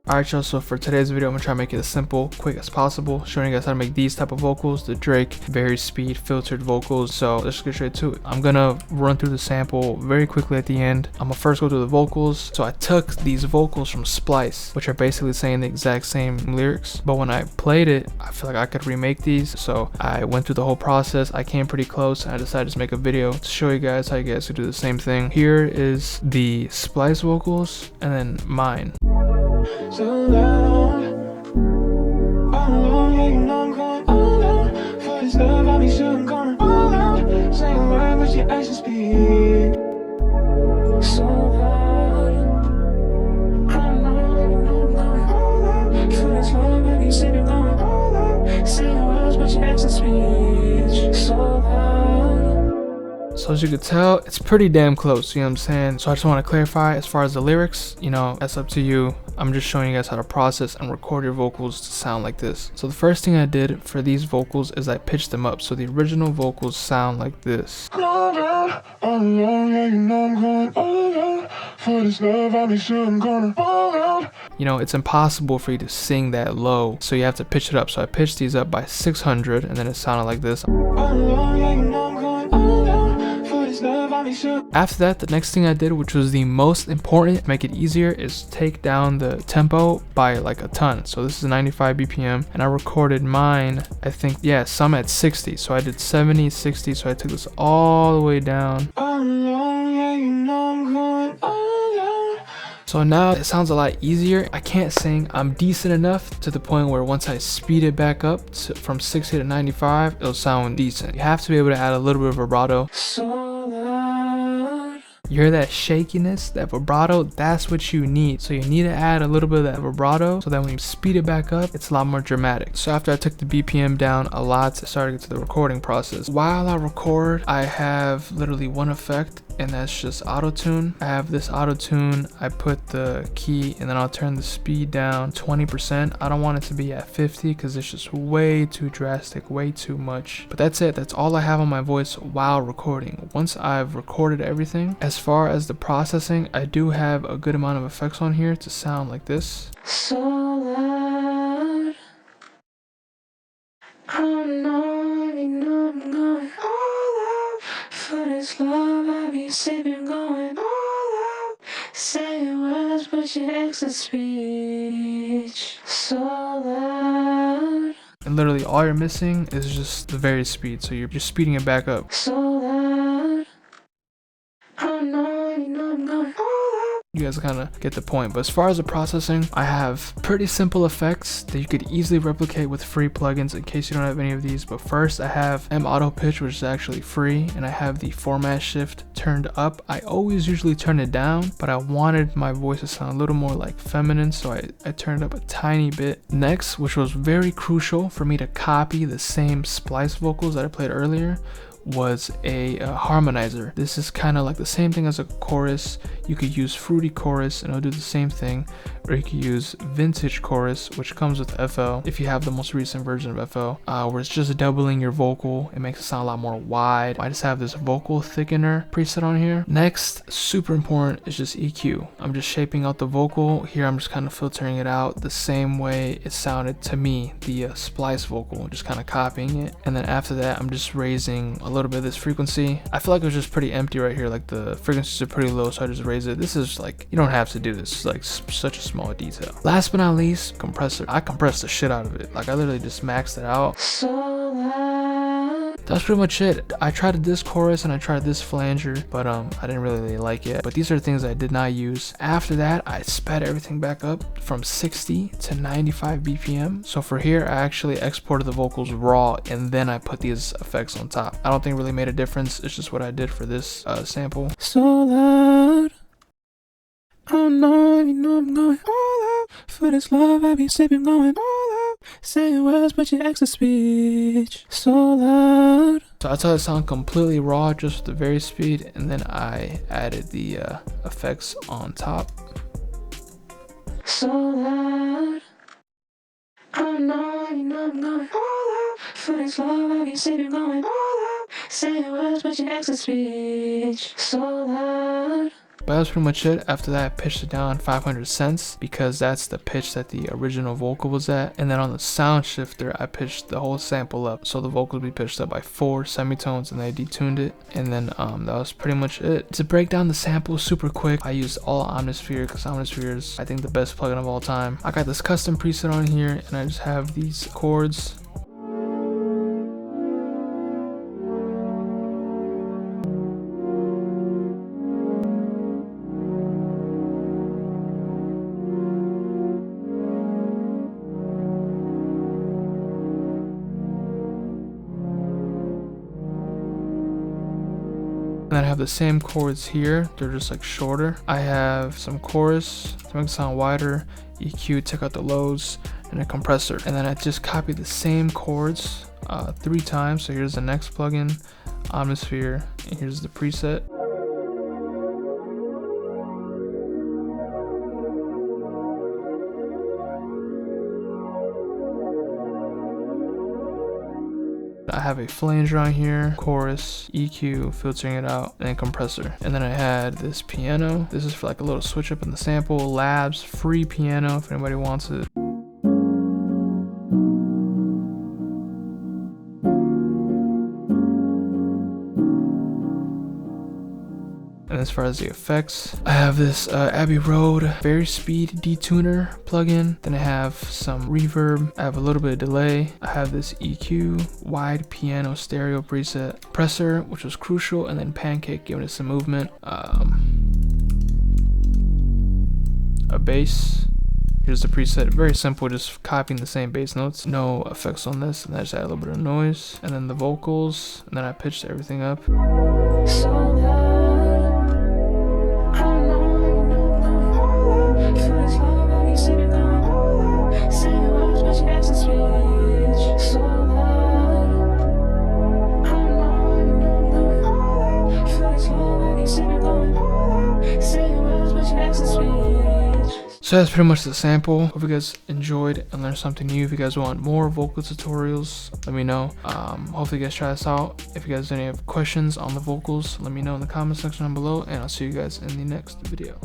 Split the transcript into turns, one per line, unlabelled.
Alright y'all, so for today's video, I'm gonna try to make it as simple, quick as possible, showing you guys how to make these type of vocals, the Drake, VST, filtered vocals. So let's get straight to it. I'm gonna run through the sample very quickly at the end. I'm gonna first go through the vocals. So I took these vocals from Splice, which are basically saying the exact same lyrics, but when I played it, I feel like I could remake these. So I went through the whole process. I came pretty close, and I decided to make a video to show you guys how you guys could do the same thing. Here is the Splice vocals, and then mine.
So loud, all alone, yeah, you know I'm going all out. For this love, I'll be sure I'm gonna all out. Say a word, but your actions speak. So loud, I know, you know I'm going all out. For this love, I'll be sipping, going all out. Say a word, but your actions speak. So loud.
So as you can tell, it's pretty damn close, you know what I'm saying? So I just want to clarify, as far as the lyrics, you know, that's up to you. I'm just showing you guys how to process and record your vocals to sound like this. So the first thing I did for these vocals is I pitched them up. So the original vocals sound like this.
All alone, yeah, you know I'm going all out. For this love, I'll be sure I'm gonna all out.
You know, it's impossible for you to sing that low, so you have to pitch it up. So I pitched these up by 600, and then it sounded like this.
All alone, yeah, you know I'm going all out. For this love, I'll be sure.
After that, the next thing I did, which was the most important to make it easier, is take down the tempo by like a ton. So this is 95 BPM, and I recorded mine, I think, yeah, some at 60. So I did 70, 60, so I took this all the way down.
All alone, yeah, you know I'm going all out.
So now it sounds a lot easier. I can't sing. I'm decent enough to the point where once I speed it back up from 60 to 95, it'll sound decent. You have to be able to add a little bit of vibrato.
So loud.
You hear that shakiness, that vibrato? That's what you need. So you need to add a little bit of that vibrato so that when you speed it back up, it's a lot more dramatic. So after I took the BPM down a lot, I started to get to the recording process. While I record, I have literally one effect, and that's just auto-tune. I have this auto-tune. I put the key, and then I'll turn the speed down 20%. I don't want it to be at 50 because it's just way too drastic, way too much. But that's it. That's all I have on my voice while recording. Once I've recorded everything, as far as the processing, I do have a good amount of effects on here to sound like this.
So loud. I know, you know I'm going all out. For this love, I be sipping, going all out. Saying words, but your exit speech. So loud.
And literally all you're missing is just the very speed. So you're just speeding it back up.
So loud. I know, you know I'm going all out.
You guys kind of get the point. But as far as the processing, I have pretty simple effects that you could easily replicate with free plugins in case you don't have any of these. But first, I have Auto Pitch, which is actually free, and I have the format shift turned up. I always usually turn it down, but I wanted my voice to sound a little more like feminine, so I turned it up a tiny bit. Next, which was very crucial for me to copy the same Splice vocals that I played earlier, was a harmonizer. This is kind of like the same thing as a chorus. You could use Fruity Chorus and it'll do the same thing, or you could use Vintage Chorus, which comes with FL if you have the most recent version of FL, where it's just doubling your vocal. It makes it sound a lot more wide. I just have this vocal thickener preset on here. Next, super important, is just EQ. I'm just shaping out the vocal. Here I'm just kind of filtering it out the same way it sounded to me, the Splice vocal, just kind of copying it. And then after that, I'm just raising a little bit of this frequency. I feel like it was just pretty empty right here, like the frequencies are pretty low, so I just raise it. This is like, you don't have to do this. It's like such a small detail. Last but not least, compressor. I compressed the shit out of it. Like I literally just maxed it out.
So loud.
That's pretty much it. I tried this chorus and I tried this flanger, but I didn't really like it. But these are things I did not use. After that, I sped everything back up from 60 to 95 BPM. So for here, I actually exported the vocals raw, and then I put these effects on top. I don't think it really made a difference. It's just what I did for this sample.
So loud. I know, you know I'm going all out. For this love, I be sipping, going all out. Saying words, but your exit speech. So loud.
So that's how it sounded completely raw, just with the very speed, and then I added the effects on top.
So loud. I know, you know I'm going all out. For this love, I be sipping, going all out. Saying words, but your exit speech. So loud.
But that was pretty much it. After that, I pitched it down 500 cents because that's the pitch that the original vocal was at. And then on the sound shifter, I pitched the whole sample up, so the vocal would be pitched up by 4 semitones, and they detuned it. And then that was pretty much it. To break down the sample super quick, I used all Omnisphere because Omnisphere is, I think, the best plugin of all time. I got this custom preset on here, and I just have these chords. And then I have the same chords here, they're just like shorter. I have some chorus to make it sound wider, EQ, take out the lows, and a compressor. And then I just copied the same chords 3 times. So here's the next plugin, Omnisphere, and here's the preset. I have a flanger on here, chorus, EQ, filtering it out, and compressor. And then I had this piano. This is for like a little switch up in the sample. Labs, free piano if anybody wants it. And as far as the effects, I have this Abbey Road Varispeed detuner plugin. Then I have some reverb. I have a little bit of delay. I have this EQ, wide piano stereo preset, compressor, which was crucial, and then Pancake, giving it some movement. A bass. Here's the preset, very simple, just copying the same bass notes. No effects on this, and I just add a little bit of noise. And then the vocals, and then I pitched everything up. So that's pretty much the sample. Hope you guys enjoyed and learned something new. If you guys want more vocal tutorials, let me know. Hopefully you guys try this out. If you guys have any questions on the vocals, let me know in the comment section down below, and I'll see you guys in the next video.